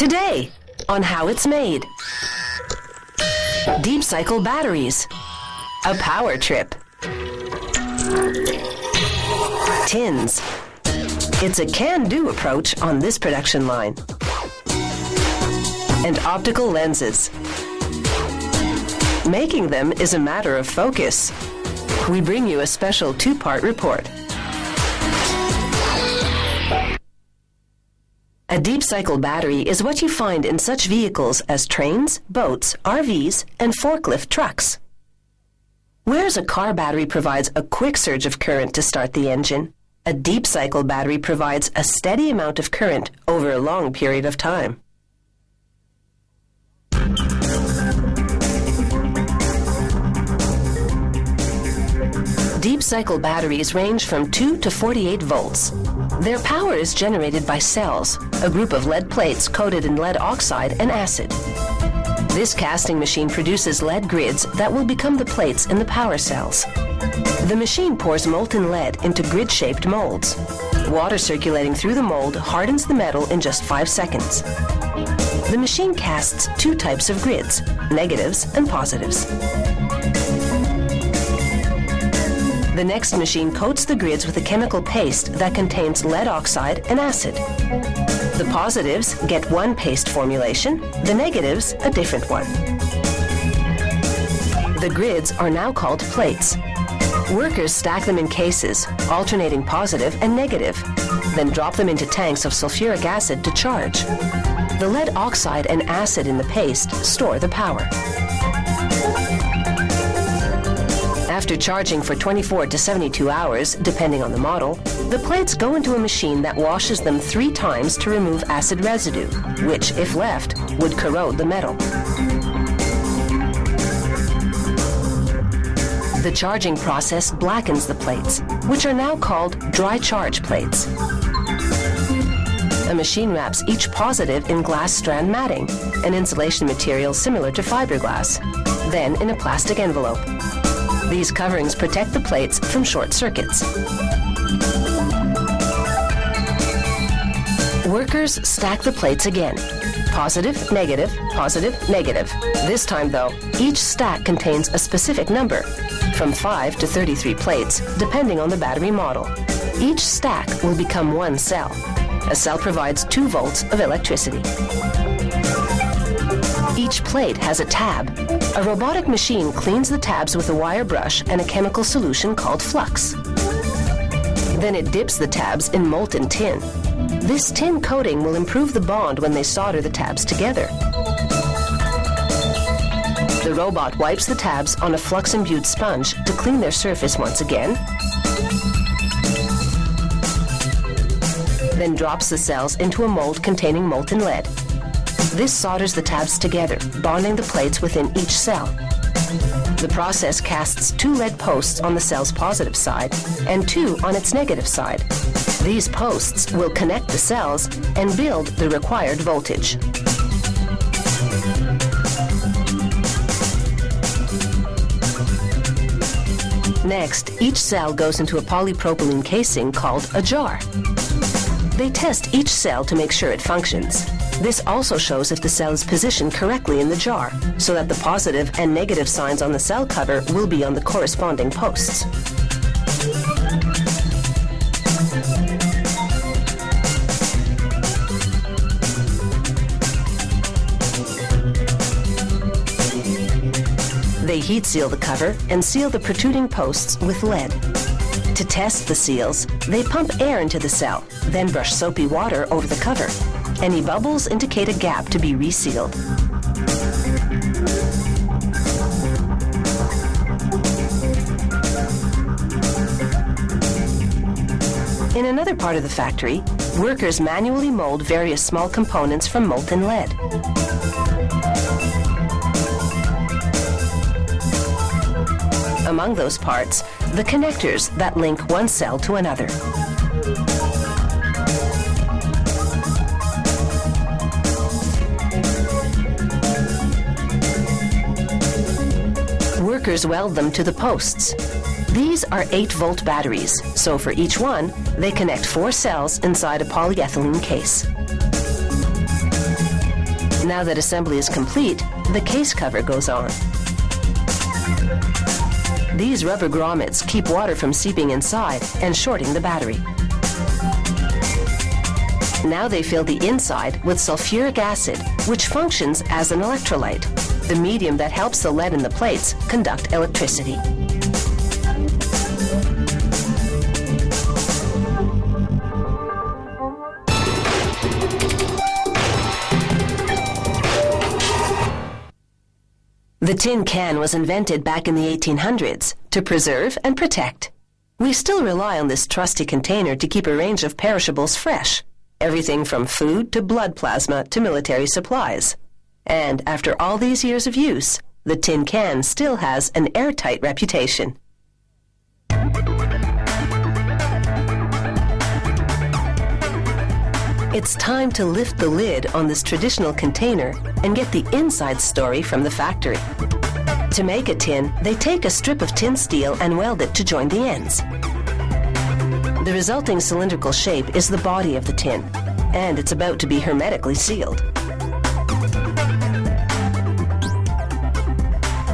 Today, on how it's made. Deep cycle batteries. A power trip. Tins. It's a can-do approach on this production line. And optical lenses. Making them is a matter of focus. We bring you a special two-part report. A deep cycle battery is what you find in such vehicles as trains, boats, RVs, and forklift trucks. Whereas a car battery provides a quick surge of current to start the engine, a deep cycle battery provides a steady amount of current over a long period of time. Deep cycle batteries range from 2 to 48 volts. Their power is generated by cells, a group of lead plates coated in lead oxide and acid. This casting machine produces lead grids that will become the plates in the power cells. The machine pours molten lead into grid-shaped molds. Water circulating through the mold hardens the metal in just 5 seconds. The machine casts two types of grids, negatives and positives. The next machine coats the grids with a chemical paste that contains lead oxide and acid. The positives get one paste formulation, the negatives a different one. The grids are now called plates. Workers stack them in cases, alternating positive and negative, then drop them into tanks of sulfuric acid to charge. The lead oxide and acid in the paste store the power. After charging for 24 to 72 hours, depending on the model, the plates go into a machine that washes them 3 times to remove acid residue, which, if left, would corrode the metal. The charging process blackens the plates, which are now called dry charge plates. A machine wraps each positive in glass strand matting, an insulation material similar to fiberglass, then in a plastic envelope. These coverings protect the plates from short circuits. Workers stack the plates again. Positive, negative, positive, negative. This time, though, each stack contains a specific number, from 5 to 33 plates, depending on the battery model. Each stack will become one cell. A cell provides 2 volts of electricity. Each plate has a tab. A robotic machine cleans the tabs with a wire brush and a chemical solution called flux. Then it dips the tabs in molten tin. This tin coating will improve the bond when they solder the tabs together. The robot wipes the tabs on a flux-imbued sponge to clean their surface once again, then drops the cells into a mold containing molten lead. This solders the tabs together, bonding the plates within each cell. The process casts 2 lead posts on the cell's positive side and 2 on its negative side. These posts will connect the cells and build the required voltage. Next, each cell goes into a polypropylene casing called a jar. They test each cell to make sure it functions. This also shows if the cell is positioned correctly in the jar, so that the positive and negative signs on the cell cover will be on the corresponding posts. They heat seal the cover and seal the protruding posts with lead. To test the seals, they pump air into the cell, then brush soapy water over the cover. Any bubbles indicate a gap to be resealed. In another part of the factory, workers manually mold various small components from molten lead. Among those parts, the connectors that link one cell to another. Workers weld them to the posts. These are 8-volt batteries, so for each one, they connect 4 cells inside a polyethylene case. Now that assembly is complete, the case cover goes on. These rubber grommets keep water from seeping inside and shorting the battery. Now they fill the inside with sulfuric acid, which functions as an electrolyte, the medium that helps the lead in the plates conduct electricity. The tin can was invented back in the 1800s to preserve and protect. We still rely on this trusty container to keep a range of perishables fresh, everything from food to blood plasma to military supplies. And after all these years of use, the tin can still has an airtight reputation. It's time to lift the lid on this traditional container and get the inside story from the factory. To make a tin, they take a strip of tin steel and weld it to join the ends. The resulting cylindrical shape is the body of the tin, and it's about to be hermetically sealed.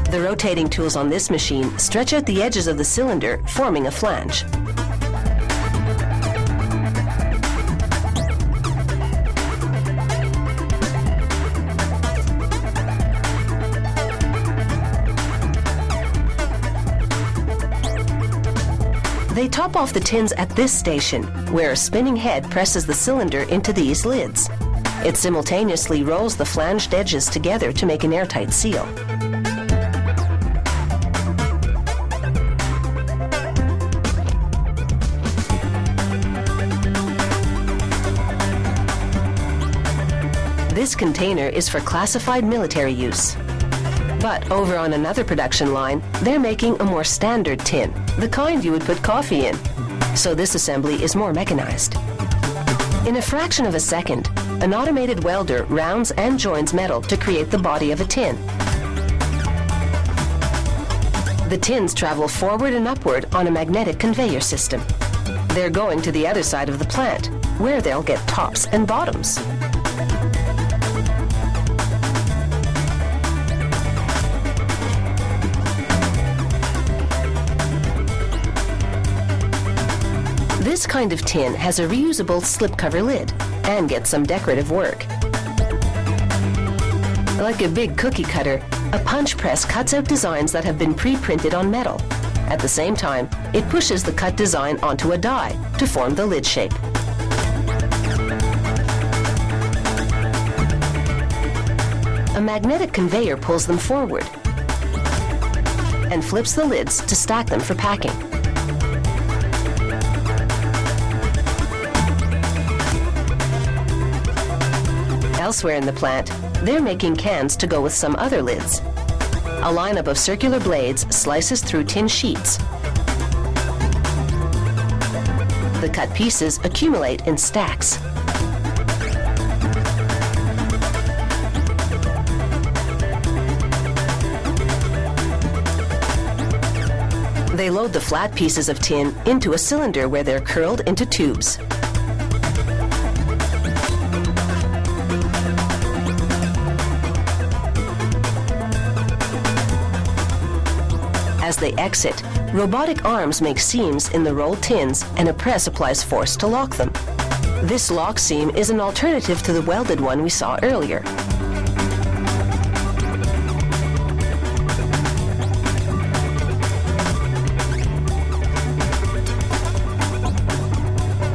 The rotating tools on this machine stretch out the edges of the cylinder, forming a flange. They top off the tins at this station, where a spinning head presses the cylinder into these lids. It simultaneously rolls the flanged edges together to make an airtight seal. This container is for classified military use. But over on another production line, they're making a more standard tin, the kind you would put coffee in. So this assembly is more mechanized. In a fraction of a second, an automated welder rounds and joins metal to create the body of a tin. The tins travel forward and upward on a magnetic conveyor system. They're going to the other side of the plant, where they'll get tops and bottoms. This kind of tin has a reusable slipcover lid and gets some decorative work. Like a big cookie cutter, a punch press cuts out designs that have been pre-printed on metal. At the same time, it pushes the cut design onto a die to form the lid shape. A magnetic conveyor pulls them forward and flips the lids to stack them for packing. Elsewhere in the plant, they're making cans to go with some other lids. A lineup of circular blades slices through tin sheets. The cut pieces accumulate in stacks. They load the flat pieces of tin into a cylinder where they're curled into tubes. As they exit, robotic arms make seams in the rolled tins and a press applies force to lock them. This lock seam is an alternative to the welded one we saw earlier.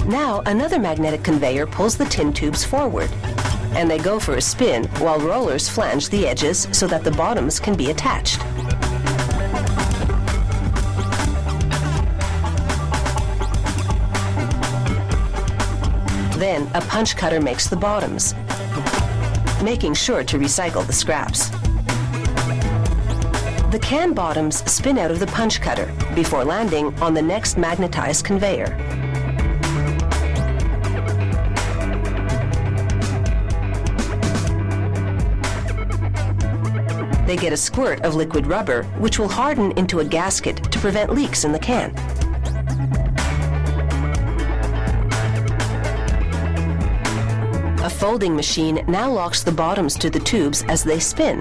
Now another magnetic conveyor pulls the tin tubes forward, and they go for a spin while rollers flange the edges so that the bottoms can be attached. Then a punch cutter makes the bottoms, making sure to recycle the scraps. The can bottoms spin out of the punch cutter before landing on the next magnetized conveyor. They get a squirt of liquid rubber, which will harden into a gasket to prevent leaks in the can. A folding machine now locks the bottoms to the tubes as they spin.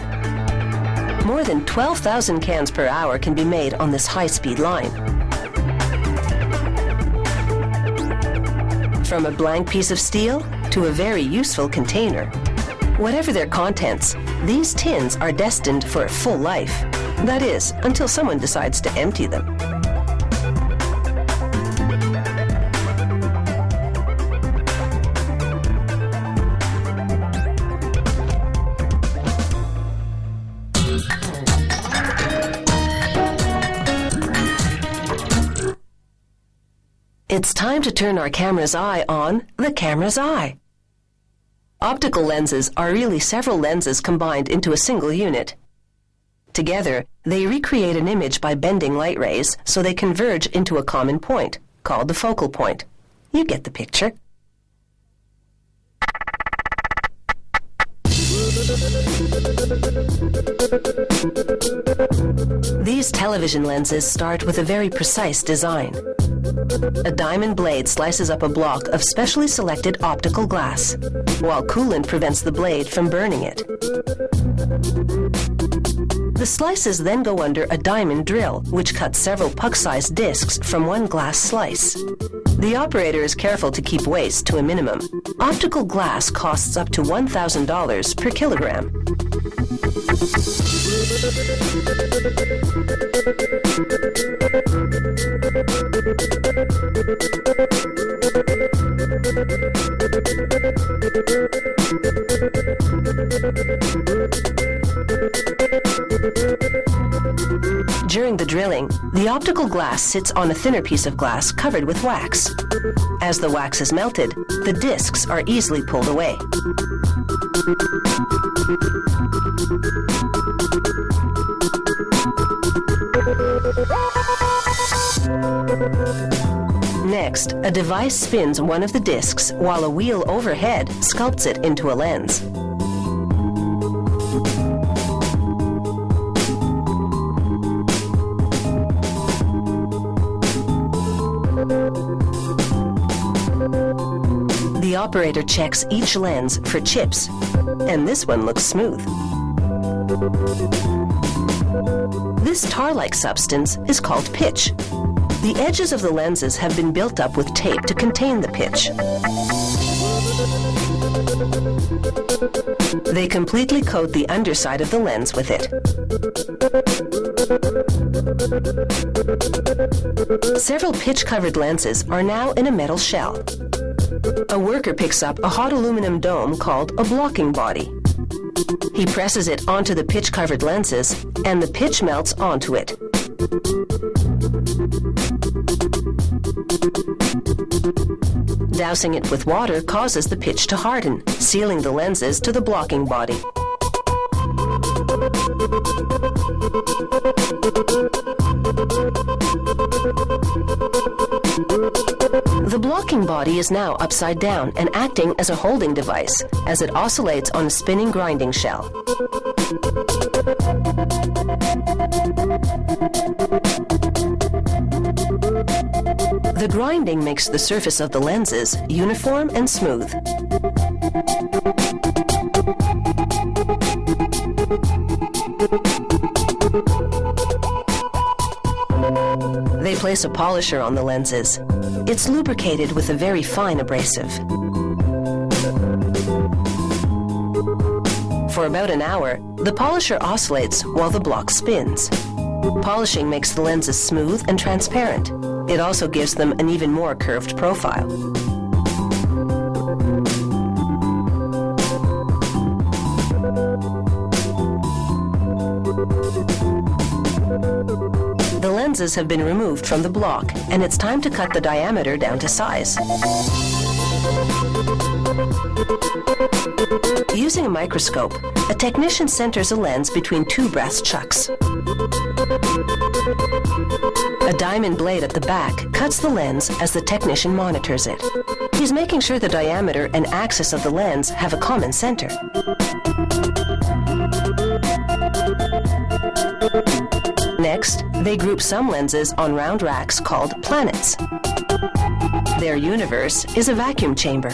More than 12,000 cans per hour can be made on this high-speed line. From a blank piece of steel to a very useful container. Whatever their contents, these tins are destined for a full life. That is, until someone decides to empty them. It's time to turn our camera's eye on the camera's eye. Optical lenses are really several lenses combined into a single unit. Together, they recreate an image by bending light rays so they converge into a common point, called the focal point. You get the picture. These television lenses start with a very precise design. A diamond blade slices up a block of specially selected optical glass, while coolant prevents the blade from burning it. The slices then go under a diamond drill, which cuts several puck-sized discs from one glass slice. The operator is careful to keep waste to a minimum. Optical glass costs up to $1,000 per kilogram. During the drilling, the optical glass sits on a thinner piece of glass covered with wax. As the wax is melted, the discs are easily pulled away. Next, a device spins one of the discs while a wheel overhead sculpts it into a lens. The operator checks each lens for chips, and this one looks smooth. This tar-like substance is called pitch. The edges of the lenses have been built up with tape to contain the pitch. They completely coat the underside of the lens with it. Several pitch-covered lenses are now in a metal shell. A worker picks up a hot aluminum dome called a blocking body. He presses it onto the pitch-covered lenses, and the pitch melts onto it. Dousing it with water causes the pitch to harden, sealing the lenses to the blocking body. The blocking body is now upside down and acting as a holding device as it oscillates on a spinning grinding shell. The grinding makes the surface of the lenses uniform and smooth. They place a polisher on the lenses. It's lubricated with a very fine abrasive. For about an hour, the polisher oscillates while the block spins. Polishing makes the lenses smooth and transparent. It also gives them an even more curved profile. The lenses have been removed from the block, and it's time to cut the diameter down to size. Using a microscope, a technician centers a lens between two brass chucks. A diamond blade at the back cuts the lens as the technician monitors it. He's making sure the diameter and axis of the lens have a common center. Next, they group some lenses on round racks called planets. Their universe is a vacuum chamber.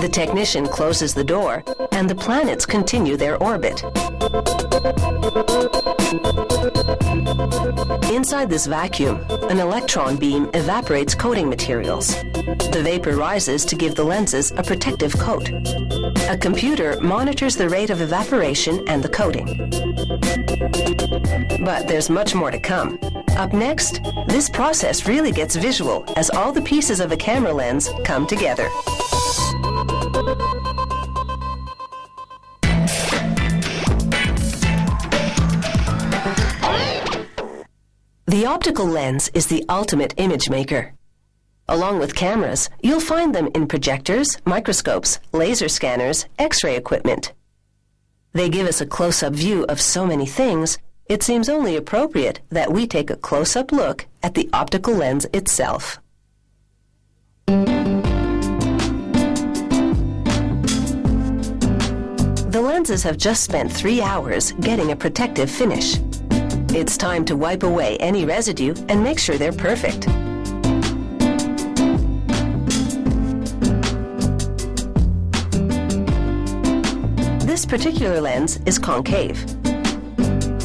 The technician closes the door, and the planets continue their orbit. Inside this vacuum, an electron beam evaporates coating materials. The vapor rises to give the lenses a protective coat. A computer monitors the rate of evaporation and the coating. But there's much more to come. Up next, this process really gets visual as all the pieces of a camera lens come together. The optical lens is the ultimate image maker. Along with cameras, you'll find them in projectors, microscopes, laser scanners, X-ray equipment. They give us a close-up view of so many things, it seems only appropriate that we take a close-up look at the optical lens itself. The lenses have just spent 3 hours getting a protective finish. It's time to wipe away any residue and make sure they're perfect. This particular lens is concave.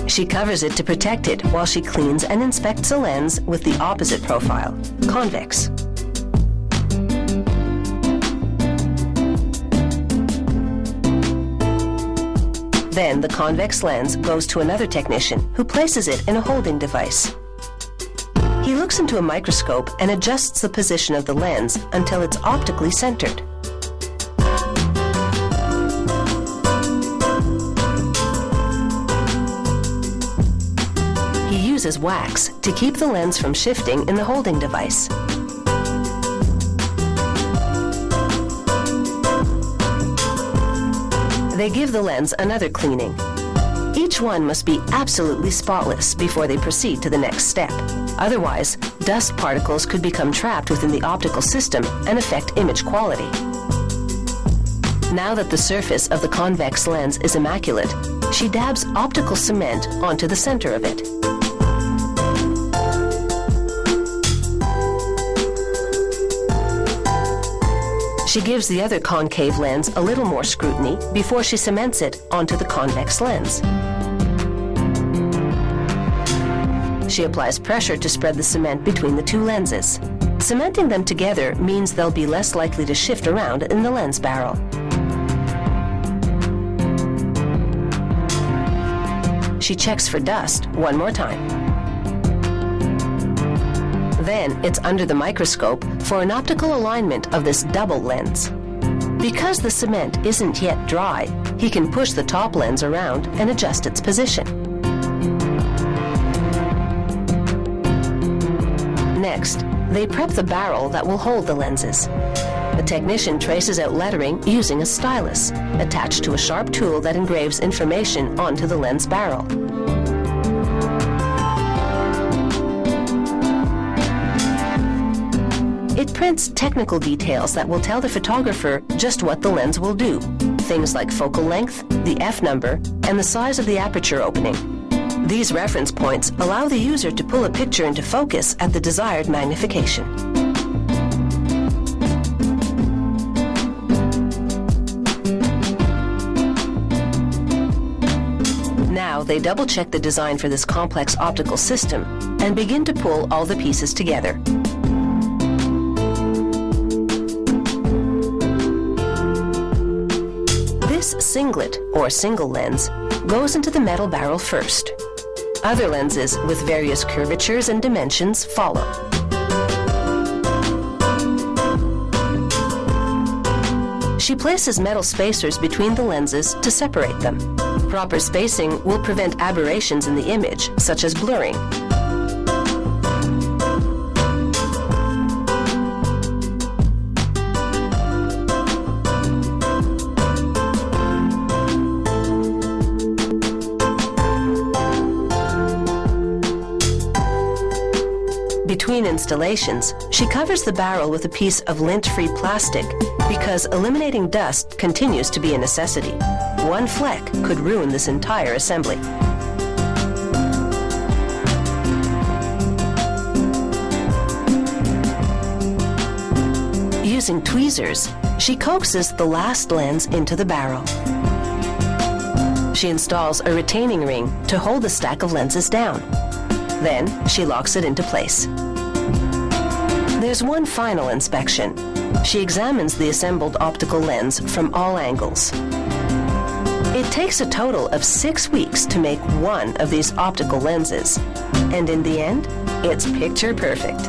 She covers it to protect it while she cleans and inspects a lens with the opposite profile, convex. Then the convex lens goes to another technician who places it in a holding device. He looks into a microscope and adjusts the position of the lens until it's optically centered. He uses wax to keep the lens from shifting in the holding device. They give the lens another cleaning. Each one must be absolutely spotless before they proceed to the next step. Otherwise, dust particles could become trapped within the optical system and affect image quality. Now that the surface of the convex lens is immaculate, she dabs optical cement onto the center of it. She gives the other concave lens a little more scrutiny before she cements it onto the convex lens. She applies pressure to spread the cement between the two lenses. Cementing them together means they'll be less likely to shift around in the lens barrel. She checks for dust one more time. Then it's under the microscope for an optical alignment of this double lens. Because the cement isn't yet dry, he can push the top lens around and adjust its position. Next, they prep the barrel that will hold the lenses. The technician traces out lettering using a stylus, attached to a sharp tool that engraves information onto the lens barrel. It prints technical details that will tell the photographer just what the lens will do. Things like focal length, the f number, and the size of the aperture opening. These reference points allow the user to pull a picture into focus at the desired magnification. Now they double-check the design for this complex optical system and begin to pull all the pieces together. This singlet, or single lens, goes into the metal barrel first. Other lenses with various curvatures and dimensions follow. She places metal spacers between the lenses to separate them. Proper spacing will prevent aberrations in the image, such as blurring. Between installations, she covers the barrel with a piece of lint-free plastic because eliminating dust continues to be a necessity. One fleck could ruin this entire assembly. Using tweezers, she coaxes the last lens into the barrel. She installs a retaining ring to hold the stack of lenses down. Then she locks it into place. There's one final inspection. She examines the assembled optical lens from all angles. It takes a total of 6 weeks to make one of these optical lenses, and in the end, it's picture perfect.